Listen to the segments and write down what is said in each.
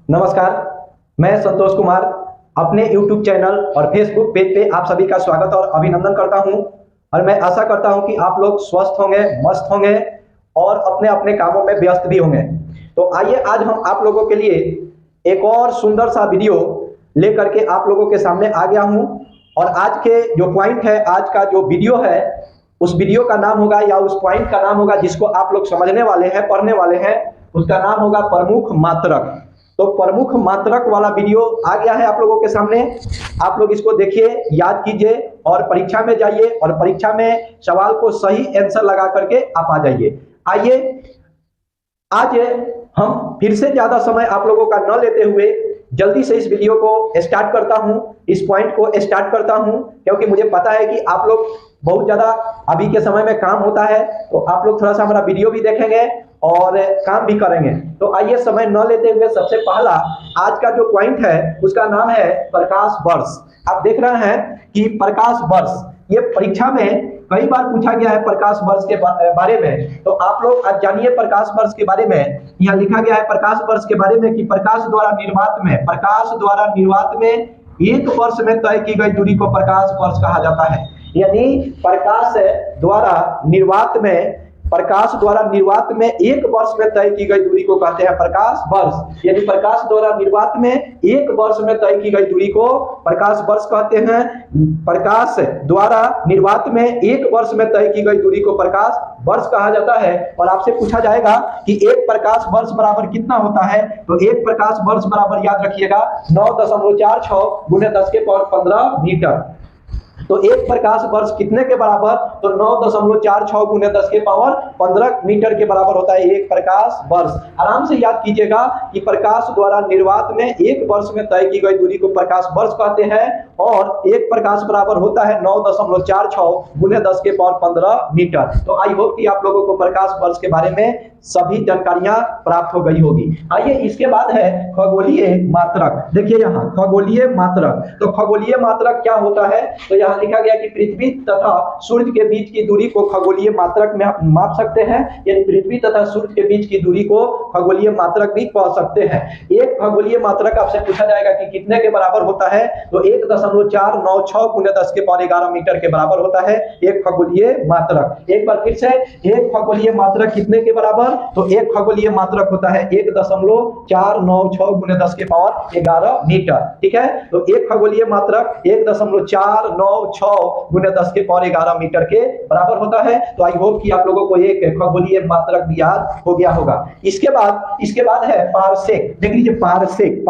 नमस्कार। मैं संतोष कुमार अपने YouTube चैनल और Facebook पेज पे आप सभी का स्वागत और अभिनंदन करता हूं और मैं आशा करता हूं कि आप लोग स्वस्थ होंगे, मस्त होंगे और अपने अपने कामों में व्यस्त भी होंगे। तो आइए आज हम आप लोगों के लिए एक और सुंदर सा वीडियो लेकर के आप लोगों के सामने आ गया हूं और आज के जो पॉइंट है, आज का जो वीडियो है, उस वीडियो का नाम होगा या उस पॉइंट का नाम होगा जिसको आप लोग समझने वाले हैं, पढ़ने वाले हैं, उसका नाम होगा प्रमुख मात्रक। तो प्रमुख मात्रक वाला वीडियो आ गया है आप लोगों के सामने। आप लोग इसको देखिए, याद कीजिए और परीक्षा में जाइए और परीक्षा में सवाल को सही आंसर लगा करके आप आ जाइए। आइए आज हम फिर से ज्यादा समय आप लोगों का न लेते हुए जल्दी से इस वीडियो को स्टार्ट करता हूं, इस पॉइंट को स्टार्ट करता हूं, क्योंकि मुझे पता है कि आप लोग बहुत ज्यादा अभी के समय में काम होता है, तो आप लोग थोड़ा सा हमारा वीडियो भी देखेंगे और काम भी करेंगे। तो आइए समय न लेते हुए सबसे पहला आज का जो पॉइंट है उसका नाम है प्रकाश वर्ष। आप देख रहे हैं कि प्रकाश वर्ष ये परीक्षा में कई बार पूछा गया है प्रकाश वर्ष के बारे में। तो आप लोग आज जानिए प्रकाश वर्ष के बारे में। यहाँ लिखा गया है प्रकाश वर्ष के बारे में कि प्रकाश द्वारा निर्वात में एक वर्ष में तय की गई दूरी को प्रकाश वर्ष कहा जाता है। यानी प्रकाश द्वारा निर्वात में एक वर्ष में तय की गई दूरी को कहते हैं प्रकाश वर्ष। यानी प्रकाश द्वारा निर्वात में एक वर्ष में तय की गई दूरी को प्रकाश वर्ष कहते हैं। प्रकाश द्वारा निर्वात में एक वर्ष में तय की गई दूरी को प्रकाश वर्ष कहा जाता है। और आपसे पूछा जाएगा कि एक प्रकाश वर्ष बराबर कितना होता है, तो एक प्रकाश वर्ष बराबर याद रखिएगा 9.46 गुने 10 के पावर 15 मीटर। तो एक प्रकाश वर्ष कितने के बराबर, तो 9.46 गुने 10 के पावर 15 मीटर के बराबर होता है एक प्रकाश वर्ष। आराम से याद कीजिएगा कि प्रकाश द्वारा निर्वात में एक वर्ष में तय की गई दूरी को प्रकाश वर्ष कहते हैं और एक प्रकाश बराबर होता है 9.46 गुने 10 के पावर 15 मीटर। तो आई होप कि आप लोगों को प्रकाश वर्ष के बारे में सभी जानकारियां प्राप्त हो गई होगी। आइए इसके बाद है खगोलीय मात्रक। देखिए यहाँ खगोलीय मात्रक, तो खगोलीय मात्रक क्या होता है, तो यहाँ लिखा गया कि पृथ्वी तथा सूर्य के बीच की दूरी को खगोलीय मात्रक में आप माप सकते हैं। यानी पृथ्वी तथा सूर्य के बीच की दूरी को खगोलीय मात्रक भी कह सकते हैं। एक खगोलीय मात्रक आपसे पूछा जाएगा कि कितने के बराबर होता है, तो 1.496 गुने 10 के पावर 11 मीटर के बराबर होता है एक खगोलीय मात्रक। एक बार फिर से, एक खगोलीय मात्रक कितने के बराबर, तो एक खगोलीय मात्रक होता है 1.496 गुने 10 के पावर 11 मीटर। ठीक है, तो एक खगोलीय मात्रक 1.496 गुने 10 के पावर 11 मीटर के बराबर होता है। तो आई होप कि आप लोगों को एक खगोलीय मात्रक भी याद हो गया होगा। इसके बाद है पारसेक। देख लीजिए पारसेक,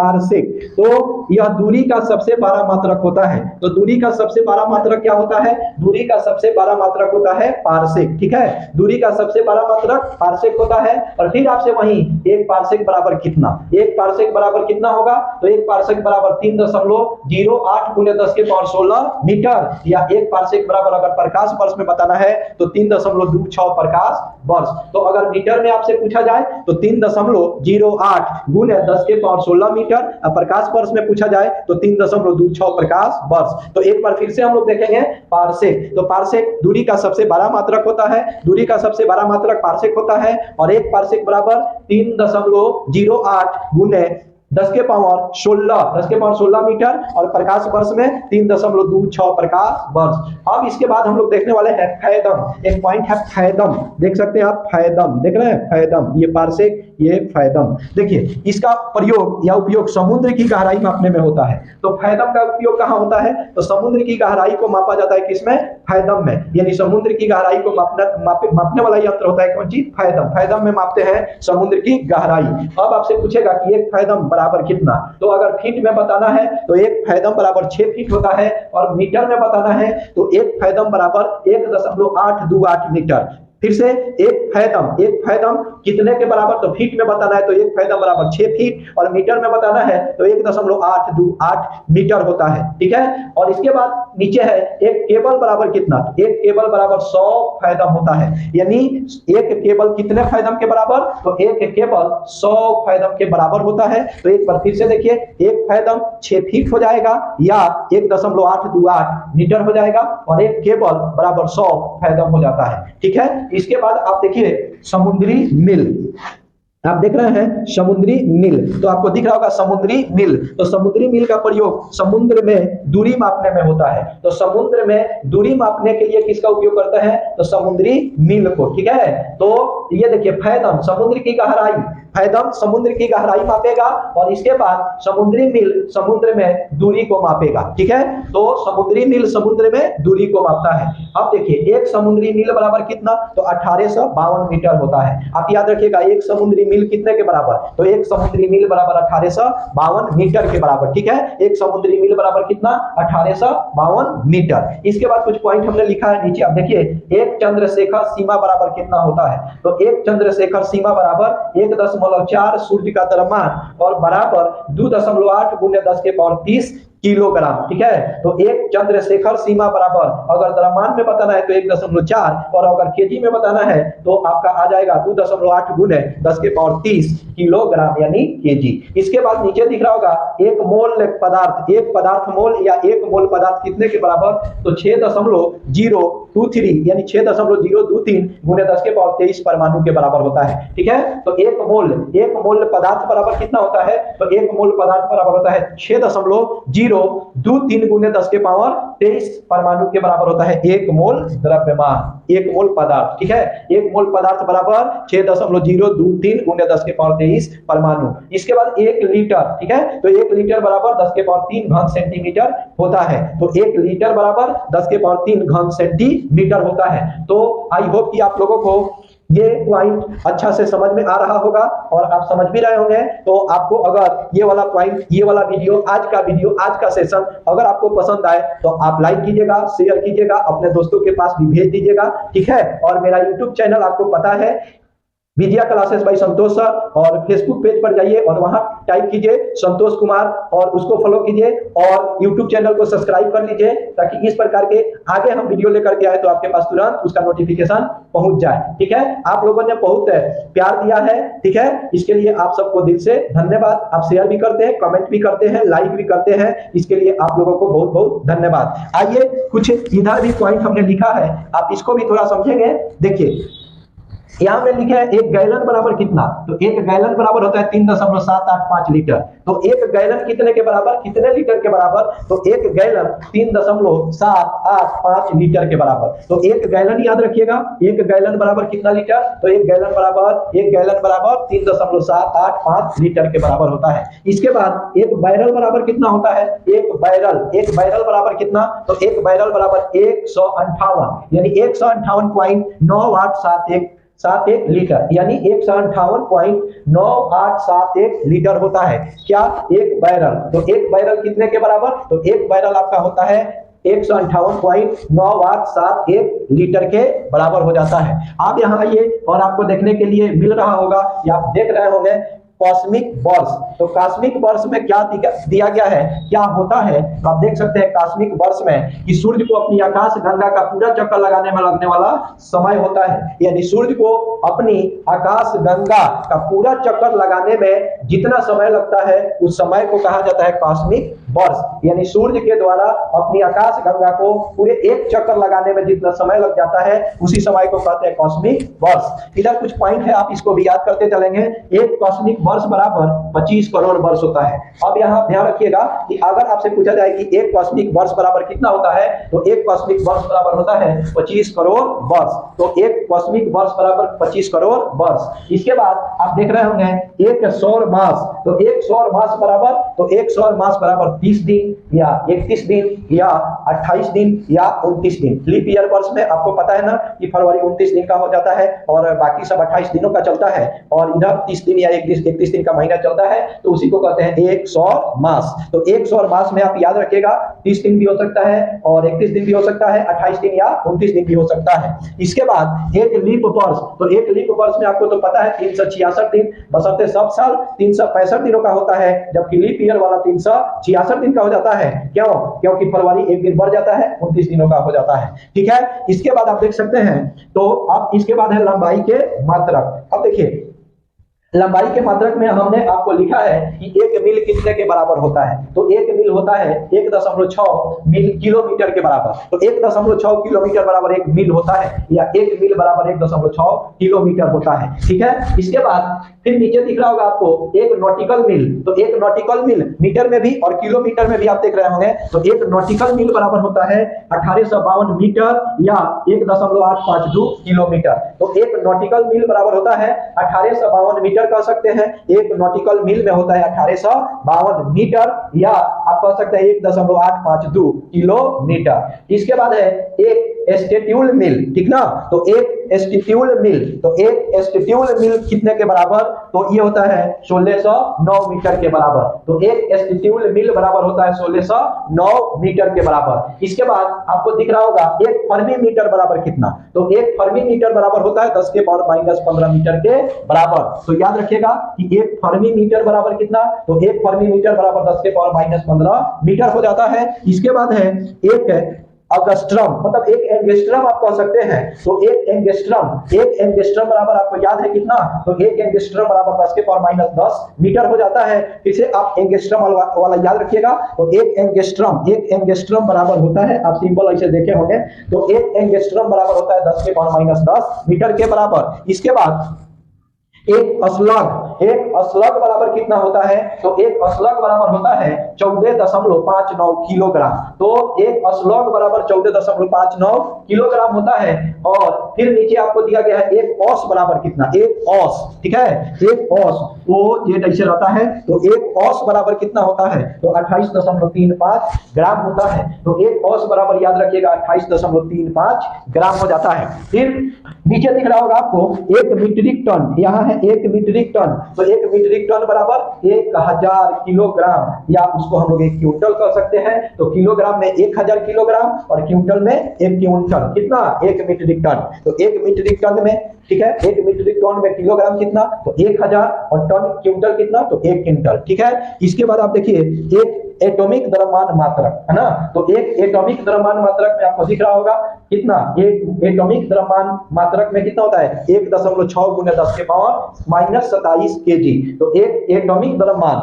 तो यह दूरी का सबसे बड़ा मात्रक होता है। तो दूरी का सबसे बड़ा मात्रक क्या होता है, दूरी का सबसे बड़ा मात्रक होता है पारसेक। ठीक है, दूरी का सबसे बड़ा मात्रक पारसेक होता है। और फिर आपसे वहीं एक पारसेक बराबर कितना, एक पारसेक बराबर कितना होगा, तो एक पारसेक बराबर 3.08 गुने 10 के पावर 16 मीटर। या एक पारसेक बराबर अगर प्रकाश वर्ष में बताना है तो 3.26 प्रकाश वर्ष। तो अगर मीटर में आपसे पूछा जाए तो 3.08 गुने 10 के पावर 16 मीटर, प्रकाश वर्ष में पूछा जाए तो 3.26 प्रकाश वर्ष। तो एक बार फिर से हम लोग देखेंगे पारसेक। तो पारसेक दूरी का सबसे बड़ा मात्रक होता है, दूरी का सबसे बड़ा मात्रक पारसेक होता है और एक पारसेक बराबर 3.08 गुने 10 के पावर 16 मीटर और प्रकाश वर्ष में 3.26 प्रकाश वर्ष। अब इसके बाद हम लोग देखने वाले हैं फैदम। एक पॉइंट है फैदम, देख सकते हैं आप, फैदम देख रहे हैं, फैदम, ये पारसेक, ये फैदम। देखिए इसका प्रयोग या उपयोग समुद्र की गहराई मापने में होता है। तो फैदम का उपयोग कहाँ होता है, तो समुद्र की गहराई को मापा जाता है किसमें, फैदम में। यानी समुद्र की गहराई को मापने वाला यंत्र होता है कौन चीज, फैदम। फैदम में मापते हैं समुद्र की गहराई। अब आपसे पूछेगा कि एक फैदम बराबर कितना, तो अगर फीट में बताना है तो एक फैदम बराबर 6 फीट होता है और मीटर में बताना है तो एक फैदम बराबर 1.828 मीटर। फिर से एक फैदम कितने के बराबर, तो फीट में बताना है तो एक फैदम बराबर 6 फीट और मीटर में बताना है तो 1.828 मीटर होता है। ठीक है, और इसके बाद नीचे है एक केबल बराबर कितना, एक केबल बराबर 100 फैदम होता है। यानी एक केबल कितने फैदम के बराबर, तो एक केबल 100 फैदम के बराबर होता है। तो एक बार फिर से देखिए, एक फैदम 6 फीट हो जाएगा या 1.828 मीटर हो जाएगा और एक केबल बराबर 100 फैदम हो जाता है। ठीक है, इसके बाद आप देखिए समुद्री मील। आप देख रहे हैं समुद्री मील, तो आपको दिख रहा होगा समुद्री मील। तो समुद्री मील का प्रयोग समुद्र में दूरी मापने में होता है। तो समुद्र में दूरी मापने के लिए किसका उपयोग करते हैं? तो समुद्री मील को। ठीक है, तो ये देखिए फैदम समुद्र की गहराई, फैदम समुद्र की गहराई मापेगा और इसके बाद समुद्री मील समुद्र में दूरी को मापेगा। ठीक है, तो समुद्री मील समुद्र में दूरी को मापता है। अब देखिए एक समुद्री मील बराबर कितना? तो 1852 मीटर होता है। आप याद रखिएगा एक समुद्री मील कितने के बराबर? तो एक समुद्री मील बराबर 1852 मीटर के बराबर। ठीक है, एक समुद्री मील बराबर कितना? 1852 मीटर। इसके बाद कुछ पॉइंट हमने लिखा है नीचे, आप देखिए एक चंद्रशेखर सीमा बराबर कितना होता है? तो एक चंद्रशेखर सीमा बराबर 1.4 सूर्य का द्रव्यमान और बराबर 2.8 गुने 10 के पावर 30 किलोग्राम। ठीक है, तो एक चंद्रशेखर सीमा बराबर अगर द्रव्यमान में बताना है तो 1.4 और अगर केजी में बताना है तो आपका आ जाएगा 2.8 गुने 10 के पावर 30 किलोग्राम यानी केजी। इसके बाद नीचे दिख रहा होगा एक मोल पदार्थ, एक पदार्थ मोल या एक मोल पदार्थ कितने के बराबर? तो 6.023 यानी 6.023 गुने 10 के पावर 23 परमाणु के बराबर होता है। ठीक है, तो एक मोल पदार्थ बराबर कितना होता है? तो एक मोल पदार्थ बराबर होता है 6.023 गुने 10 के पावर 23 परमाणु के बराबर होता है एक मोल द्रव्यमान, एक मोल पदार्थ। ठीक है, एक मोल पदार्थ बराबर 6.023 गुने 10 के पावर 23 परमाणु। इसके बाद एक लीटर। ठीक है, तो एक लीटर बराबर 10 के पावर 3 घन सेंटीमीटर होता है। तो एक लीटर बराबर 10 के पावर 3 घन सेंटीमीटर होता है। तो आई होप कि आप लोगों को ये पॉइंट अच्छा से समझ में आ रहा होगा और आप समझ भी रहे होंगे। तो आपको अगर ये वाला पॉइंट, ये वाला वीडियो, आज का सेशन अगर आपको पसंद आए तो आप लाइक कीजिएगा, शेयर कीजिएगा, अपने दोस्तों के पास भी भेज दीजिएगा। ठीक है, और मेरा यूट्यूब चैनल आपको पता है विद्या क्लासेस बाय संतोष सर, और फेसबुक पेज पर जाइए और वहां टाइप कीजिए संतोष कुमार और उसको फॉलो कीजिए और यूट्यूब चैनल को सब्सक्राइब कर लीजिए ताकि इस प्रकार के आगे हम वीडियो लेकर के आए तो आपके पास तुरंत उसका नोटिफिकेशन पहुंच जाए। ठीक है, आप लोगों ने बहुत प्यार दिया है। ठीक है, इसके लिए आप सबको दिल से धन्यवाद। आप शेयर भी करते हैं, कमेंट भी करते हैं, लाइक भी करते हैं, इसके लिए आप लोगों को बहुत बहुत धन्यवाद। आइए कुछ इधर भी पॉइंट हमने लिखा है, आप इसको भी थोड़ा समझेंगे। देखिए यहां में लिखा है एक गैलन बराबर कितना? तो एक गैलन बराबर होता है 3.785 लीटर। तो एक गैलन कितने के बराबर, कितने लीटर के बराबर? तो एक गैलन 3.785 लीटर के बराबर। तो एक गैलन याद रखिएगा, एक गैलन बराबर कितना लीटर? तो एक गैलन बराबर 3.785 लीटर के बराबर होता है। इसके बाद एक बैरल बराबर कितना होता है? एक बैरल बराबर कितना? तो एक बैरल बराबर 158 यानी 158.9871 लीटर यानी 158.9871 लीटर होता है। क्या? एक बैरल। तो एक बैरल कितने के बराबर? तो एक बैरल आपका होता है 158.9871 लीटर के बराबर हो जाता है। आप यहाँ आइए और आपको देखने के लिए मिल रहा होगा या आप देख रहे होंगे कॉस्मिक वर्ष। तो कॉस्मिक वर्ष में क्या दिया गया है, क्या होता है? तो आप देख सकते हैं कॉस्मिक वर्ष में कि सूर्य को अपनी आकाश गंगा का पूरा चक्कर लगाने में लगने वाला समय होता है। यानी सूर्य को अपनी आकाश गंगा का पूरा चक्कर लगाने में जितना समय लगता है उस समय को कहा जाता है कॉस्मिक वर्ष। यानी सूर्य के द्वारा अपनी आकाश गंगा को पूरे एक चक्कर लगाने में जितना समय लग जाता है उसी समय को कहते हैं कॉस्मिक वर्ष। इधर कुछ पॉइंट है, आप इसको भी याद करते चलेंगे। एक कॉस्मिक वर्ष बराबर 25 करोड़ वर्ष होता है। अब यहाँ ध्यान रखिएगा कि अगर आपसे पूछा जाए कि एक कॉस्मिक वर्ष बराबर कितना होता है, तो एक कॉस्मिक वर्ष बराबर होता है 25 करोड़ वर्ष। तो एक कॉस्मिक वर्ष बराबर 25 करोड़ वर्ष। इसके बाद आप देख रहे होंगे एक सौर मास। तो एक सौर मास बराबर, तो एक सौर मास बराबर 30 दिन या 31 दिन या 28 दिन या 29 दिन। लीप ईयर वर्ष में आपको पता है ना कि फरवरी 29 दिन का हो जाता है और बाकी सब 28 दिनों का चलता है और इधर 30 दिन या 31 दिन का महीना चलता है, तो उसी को कहते हैं एक सौर मास। तो एक सौर मास में आप याद रखिएगा 30 दिन भी हो सकता है और 31 दिन भी हो सकता है, 28 दिन या 29 दिन भी हो सकता है। इसके बाद एक लीप वर्ष। तो एक लीप वर्ष में आपको तो पता है 366 दिन, बशर्ते सब साल 365 दिनों का होता है, जबकि लीप ईयर वाला 366 दिन का हो जाता है। क्यों? क्योंकि फरवरी एक दिन बढ़ जाता है, 29 दिनों का हो जाता है। ठीक है, इसके बाद आप देख सकते हैं, तो अब इसके बाद है लंबाई के मात्रक। अब देखिए लंबाई के मात्रक में हमने आपको लिखा है कि एक मील कितने के बराबर होता है, तो एक मील होता है 1.6 मील किलोमीटर के बराबर। तो 1.6 किलोमीटर बराबर एक मील होता है, या एक मील बराबर 1.6 किलोमीटर होता है। ठीक है, इसके बाद फिर नीचे दिख रहा होगा आपको एक नॉटिकल मील। तो एक नॉटिकल मील मीटर में भी और किलोमीटर में भी आप देख रहे होंगे। तो एक नॉटिकल मील बराबर होता है 1852 मीटर या 1.852 किलोमीटर। तो एक नॉटिकल मील बराबर होता है 1852 मीटर कह सकते हैं। एक नॉटिकल मील में होता है 1852 मीटर, या आप कह सकते हैं 1.852 किलोमीटर। इसके बाद है एक एस्टेट्यूल मिल, ठीक ना। तो एक एस्टेट्यूल मिल, तो एक एस्टेट्यूल मिल कितने के बराबर, तो ये होता है 1609 मीटर के बराबर। तो एक एस्टेट्यूल मिल बराबर होता है 1609 मीटर के बराबर। इसके बाद आपको दिख रहा होगा एक फर्मी मीटर बराबर कितना, तो एक फर्मी मीटर बराबर होता है 10 के पावर -15 मीटर के बराबर। तो याद रखिएगा कि एक फर्मी मीटर बराबर कितना, तो एक फर्मी मीटर बराबर 10 के पावर -15 मीटर हो जाता है। इसके बाद है एक अगस्ट्रम, मतलब एक एंगस्ट्रम आप कह सकते हैं। तो एक एंगस्ट्रम बराबर आपको याद है कितना, तो एक एंगस्ट्रम बराबर 10 के पावर -10 मीटर हो जाता है। इसे आप एंगस्ट्रम वाला याद रखिएगा। तो एक एंगस्ट्रम बराबर होता है, आप सिंबल ऐसे देखे होंगे। तो एक एंगस्ट्रम बराबर होता है 10 के पावर -10 मीटर के बराबर। इसके बाद एक अस्लग बराबर कितना होता है, तो एक अस्लग बराबर होता है 14.59 किलोग्राम। तो एक अस्लग बराबर 14.59 किलोग्राम होता है। और फिर नीचे आपको दिया गया है एक औस बराबर कितना, एक औस, ठीक है, एक औस, वो ये ऐसे रहता है। तो एक औस बराबर कितना होता है, तो 28.35 ग्राम होता है। तो एक औस बराबर याद रखिएगा 28.35 ग्राम हो जाता है। फिर नीचे दिख रहा होगा आपको एक मीट्रिक टन, यहाँ है एक मीट्रिक टन। तो एक मीट्रिक टन बराबर 1000 किलोग्राम, या उसको हम लोग एक क्विंटल कर सकते हैं। तो किलोग्राम में 1000 किलोग्राम और क्विंटल में एक क्विंटल, कितना, एक मीट्रिक टन। तो एक मीट्रिक टन में, ठीक है, एक मीट्रिक टन में किलोग्राम कितना, तो 1000, और टन क्विंटल कितना, तो एक क्विंटल। ठीक है, इसके बाद आप देखिए एक एटॉमिक द्रव्यमान मात्रक, है ना। तो एक एटॉमिक द्रव्यमान मात्रक में आपको दिख रहा होगा कितना, एक एटॉमिक द्रव्यमान मात्रक में कितना होता है 1.6 गुने 10 के पावर -27 केजी। तो एक एटॉमिक द्रव्यमान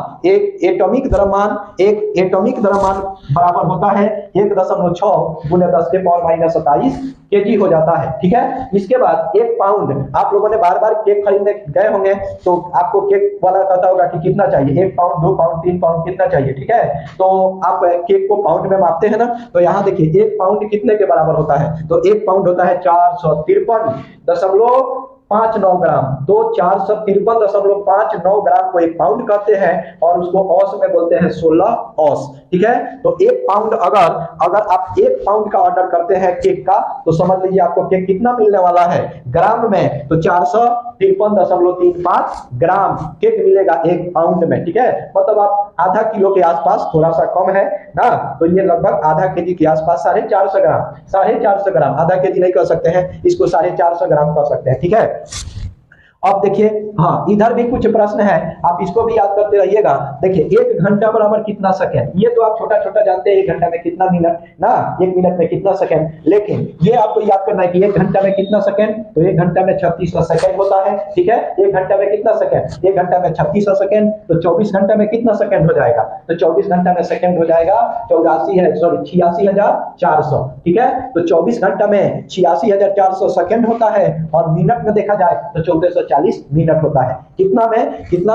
बराबर होता है 1.6 गुने 10 के पावर -27 केजी हो जाता है। ठीक है, इसके बाद एक पाउंड, आप लोगों ने बार बार केक खरीदने गए होंगे तो आपको केक वाला कहता होगा कि कितना चाहिए, 1 पाउंड, 2 पाउंड, 3 पाउंड, कितना चाहिए। ठीक है, तो आप केक को पाउंड में मापते हैं ना। तो यहाँ देखिए 1 पाउंड कितने के बराबर होता है, तो 1 पाउंड होता है 453.59 ग्राम। तो 453.59 ग्राम को 1 पाउंड कहते हैं, और उसको औस में बोलते हैं 16 औस। ठीक है, तो 1 पाउंड अगर आप 1 पाउंड का ऑर्डर करते हैं केक का, तो समझ लीजिए आपको केक कितना मिलने वाला है ग्राम में, तो 453.35 ग्राम केक मिलेगा 1 पाउंड में। ठीक है, मतलब आप आधा किलो के आसपास, थोड़ा सा कम है ना, तो ये लगभग आधा केजी के आसपास 450 ग्राम, आधा केजी नहीं कह सकते हैं इसको, 450 ग्राम कह सकते हैं। ठीक है, अब देखिए, हाँ, इधर भी कुछ प्रश्न है, आप इसको भी याद करते रहिएगा। देखिए 1 घंटा बराबर कितना सेकंड, ये तो आप छोटा छोटा जानते हैं, 1 घंटा में कितना मिनट ना, 1 मिनट में कितना सेकंड। लेकिन ये आपको याद करना है कि 1 घंटा में कितना सेकंड, तो 1 घंटा में 3600 सेकंड होता है। ठीक है, 1 घंटा में कितना सेकंड, 1 घंटा में 3600 सेकंड, तो 24 घंटा में कितना सेकंड हो जाएगा, तो 24 घंटा में सेकंड हो जाएगा 86,400। ठीक है, तो 24 घंटा में 86,400 सेकंड होता है, और मिनट में देखा जाए तो 1440 मिनट होता है। कितना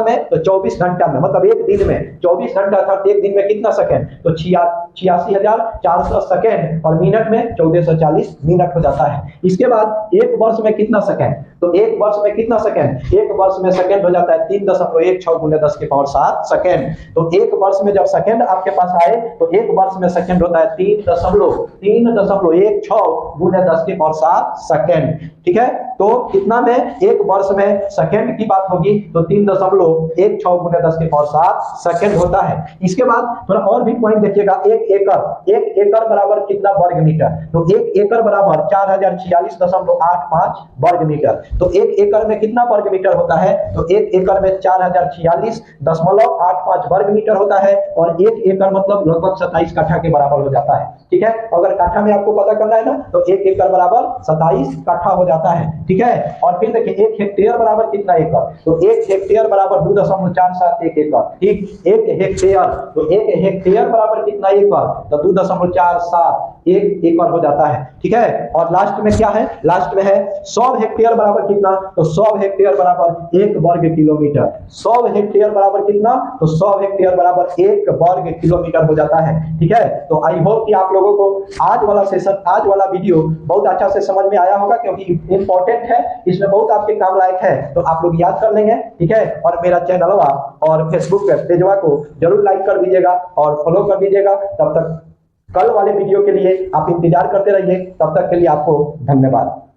में, तो 24 घंटा में, मतलब एक दिन में 24 घंटा, अर्थात एक दिन में कितना सेकंड, तो 86,400 सेकंड, और मिनट में 1440 मिनट हो जाता है। इसके बाद एक वर्ष में कितना सेकंड, तो एक वर्ष में कितना सेकंड, एक वर्ष में सेकंड हो जाता है 3.16 गुने 10 के पावर 7 सेकंड। तो एक वर्ष में जब सेकंड आपके पास आए, तो एक वर्ष में सेकंड होता है 3.16 गुने 10 के पावर 7 सेकंड। ठीक है, तो कितना में, एक वर्ष में सेकंड की बात होगी तो 3.16 गुने 10 के पावर 7 सेकंड होता है। इसके बाद थोड़ा और भी पॉइंट देखिएगा, एक एकड़ बराबर कितना वर्ग मीटर, तो एक एकड़ बराबर 4046.85 वर्ग मीटर। तो 1 एकड़ में कितना वर्ग मीटर होता है? तो 1 एकड़ में 4046.85 वर्ग मीटर होता है, और 1 एकड़ मतलब लगभग 27 कट्ठा के बराबर हो जाता है। ठीक है, अगर कट्ठा में आपको पता करना है ना, तो 1 एकड़ बराबर 27 कट्ठा हो जाता है। ठीक है, और फिर देखिए 1 हेक्टेयर बराबर कितना एकड़? तो 1 हेक्टेयर बराबर 2.471 एकड़। ठीक, 1 हेक्टेयर, तो 1 हेक्टेयर बराबर कितना एकड़? तो 2.471 एकड़ हो जाता है। ठीक है, और लास्ट में क्या है? लास्ट में है 100 हेक्टेयर बराबर कितना? तो 100 हेक्टेयर बराबर 1 वर्ग किलोमीटर। 100 हेक्टेयर बराबर कितना? तो 100 हेक्टेयर बराबर 1 वर्ग किलोमीटर हो जाता है। ठीक है, तो आई होप कि आप लोगों को आज वाला सेशन, आज वाला वीडियो बहुत अच्छा से समझ में आया होगा, क्योंकि इंपॉर्टेंट है, इसमें बहुत आपके काम लायक है, तो आप लोग याद कर लेंगे। ठीक है, और मेरा चैनलवा और फेसबुक पेजवा को जरूर लाइक कर दीजिएगा और फॉलो कर दीजिएगा। तब तक कल वाले वीडियो के लिए आप इंतजार करते रहिए। तब तक के लिए आपको धन्यवाद।